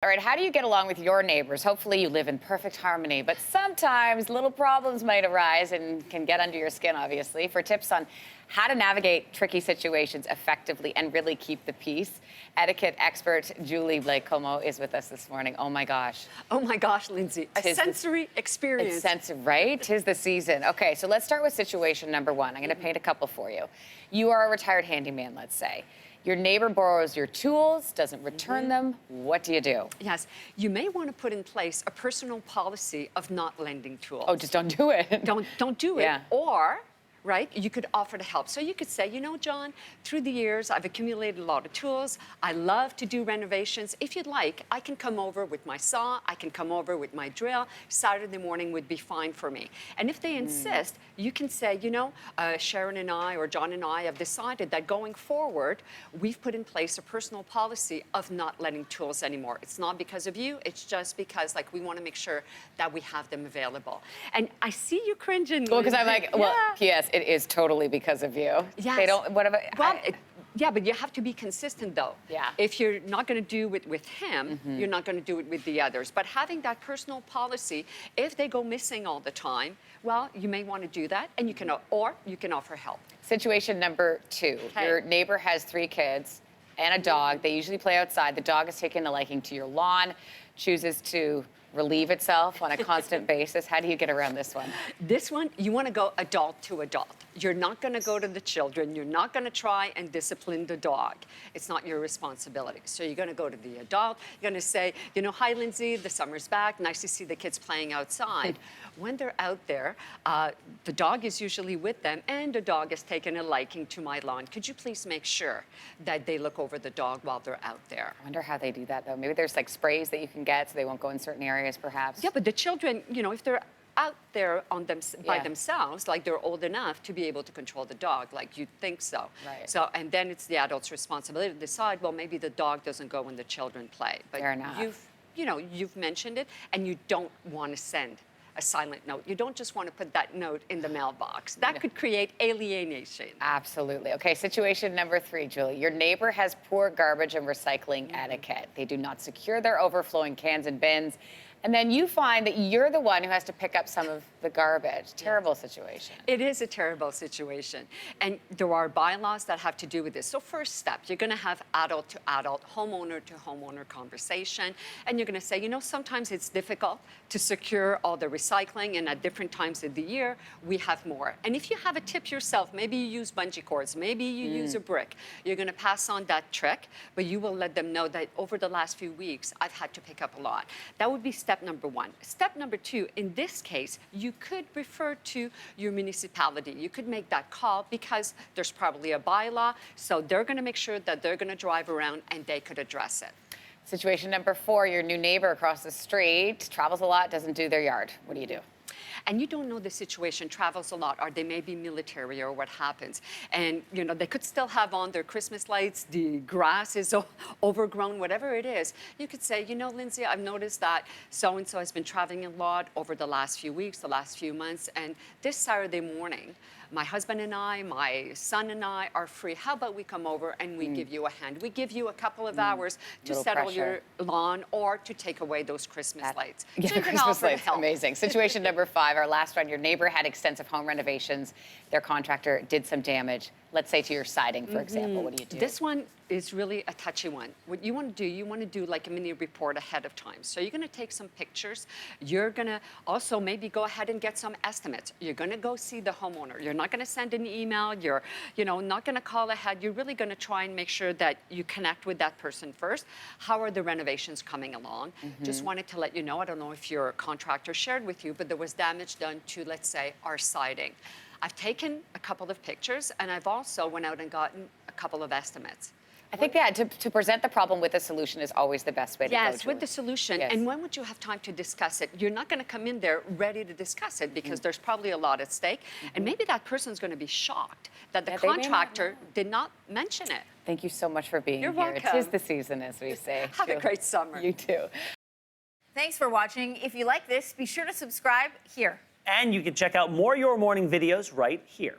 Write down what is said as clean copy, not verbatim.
All right, how do you get along with your neighbors? Hopefully you live in perfect harmony, but sometimes little problems might arise and can get under your skin, obviously. For tips on how to navigate tricky situations effectively and really keep the peace, etiquette expert Julie Blake-Como is with us this morning. Oh my gosh. Oh my gosh, Lindsey, a sensory experience. It's sensory, right? 'Tis the season. Okay, so let's start with situation number one. I'm gonna paint a couple for you. You are a retired handyman, let's say. Your neighbor borrows your tools, doesn't return them. What do you do? Yes, you may want to put in place a personal policy of not lending tools. Oh, just don't do it. Don't do it. Yeah. Or, right, you could offer to help. So you could say, you know, John, through the years, I've accumulated a lot of tools. I love to do renovations. If you'd like, I can come over with my saw. I can come over with my drill. Saturday morning would be fine for me. And if they insist, you can say, you know, Sharon and I or John and I have decided that going forward, we've put in place a personal policy of not lending tools anymore. It's not because of you. It's just because, like, we want to make sure that we have them available. And I see you cringing. Well, because I'm like, well, yeah. P.S., it is totally because of you. Yes. They don't, whatever. Well, yeah, but you have to be consistent, though. Yeah. If you're not going to do it with him, you're not going to do it with the others. But having that personal policy, if they go missing all the time, well, you may want to do that, and you can, or you can offer help. Situation number two. Okay. Your neighbor has 3 kids and a dog. They usually play outside. The dog has taken a liking to your lawn, chooses to relieve itself on a constant basis. How do you get around this one? This one, you want to go adult to adult. You're not going to go to the children. You're not going to try and discipline the dog. It's not your responsibility. So you're going to go to the adult. You're going to say, you know, hi, Lindsey, the summer's back. Nice to see the kids playing outside. When they're out there, the dog is usually with them, and the dog has taken a liking to my lawn. Could you please make sure that they look over the dog while they're out there? I wonder how they do that, though. Maybe there's like sprays that you can get so they won't go in certain areas, perhaps. Yeah, but the children, you know, if they're out there on them by Yeah. themselves, like they're old enough to be able to control the dog, like you'd think so. Right. So, and then it's the adult's responsibility to decide, well, maybe the dog doesn't go when the children play. But Fair enough. you've mentioned it, and you don't want to send a silent note. You don't just want to put that note in the mailbox. That could create alienation. Absolutely. Okay, situation number 3, Julie. Your neighbor has poor garbage and recycling etiquette. They do not secure their overflowing cans and bins. And then you find that you're the one who has to pick up some of the garbage. Terrible situation. It is a terrible situation. And there are bylaws that have to do with this. So first step, you're going to have adult to adult, homeowner to homeowner conversation. And you're going to say, you know, sometimes it's difficult to secure all the recycling, and at different times of the year, we have more. And if you have a tip yourself, maybe you use bungee cords, maybe you use a brick, you're going to pass on that trick, but you will let them know that over the last few weeks, I've had to pick up a lot. That would be step number 1. Step number 2, in this case, you could refer to your municipality. You could make that call because there's probably a bylaw, so they're going to make sure that they're going to drive around and they could address it. Situation number 4, your new neighbor across the street travels a lot, doesn't do their yard. What do you do? And you don't know the situation, travels a lot, or they may be military or what happens. And, you know, they could still have on their Christmas lights, the grass is overgrown, whatever it is. You could say, you know, Lindsey, I've noticed that so-and-so has been traveling a lot over the last few weeks, the last few months, and this Saturday morning, my husband and I, my son and I are free. How about we come over and we give you a hand? We give you a couple of hours to settle your lawn or to take away those Christmas lights. Yeah, So the you can Christmas offer to lights, help. amazing. Situation number 5, our last one. Your neighbor had extensive home renovations. Their contractor did some damage. Let's say to your siding, for example. What do you do? This one is really a touchy one. What you want to do like a mini report ahead of time. So you're going to take some pictures. You're going to also maybe go ahead and get some estimates. You're going to go see the homeowner. You're not going to send an email. You're, not going to call ahead. You're really going to try and make sure that you connect with that person first. How are the renovations coming along? Just wanted to let you know, I don't know if your contractor shared with you, but there was damage done to, let's say, our siding. I've taken a couple of pictures, and I've also went out and gotten a couple of estimates. I think, yeah, to present the problem with a solution is always the best way to go. Yes, with the solution. Yes. And when would you have time to discuss it? You're not going to come in there ready to discuss it because there's probably a lot at stake. And maybe that person's going to be shocked that the they may not contractor did not mention it. Thank you so much for being You're here. welcome. It is the season, as we say. Have a great summer. You too. Thanks for watching. If you like this, be sure to subscribe here. And you can check out more Your Morning videos right here.